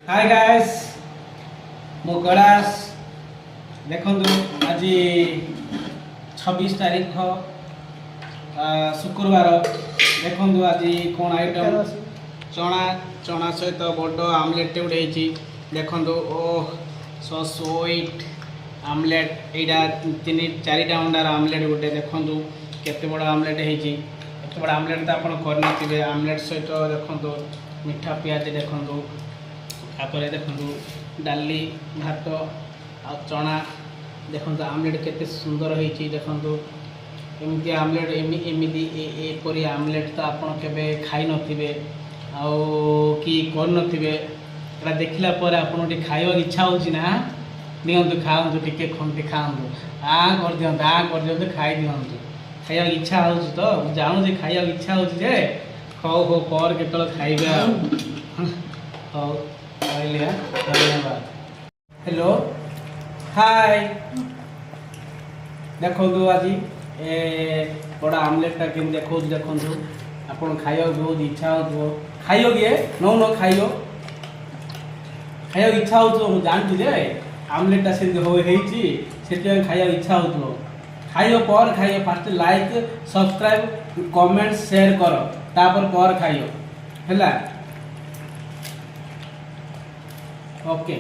Hi guys मो कैलाश देखंतु आज 26 तारीख शुक्रवार देखंतु आज कौन आइटम चना चना सहित बड़ आमलेट गोटे देखंतु ओ सो स्वीट आमलेट एटा 3-4टा अंडार आमलेट गोटे देखंतु केते बड़ आमलेट होती एत बड़ आमलेट तो आप करनथिबे आमलेट सहित देखंतु मीठा पियाज देखंतु तापर देखो डाली भात आ चना देखो आमलेट केते सुंदर होती देखो एमती आमलेट एमती एपरी आमलेट तो आपड़ के खाई नथिबे कि करनथिबे एटा देखला पर आपन टी खाइबा इच्छा होची ना नियंतु खाओ टिके खंती खाओ कर दियंतु खाई दियंतु खाइबा इच्छा होची तो जानू जे खाइबा इच्छा होची जे खो हो पर केतल खाइबे हौ धन्यवाद। हेलो हाय देखो आज बड़ा आमलेटा के देखो देखो आप खाइबा बहुत इच्छा हो खाइयो किए नो नो खाइयो खाइबा इच्छा हो जानती जे आमलेटा से खाइबा इच्छा हो खाइयो पर खाइयो fast like subscribe comment share कर तापर पर खाइयो है ओके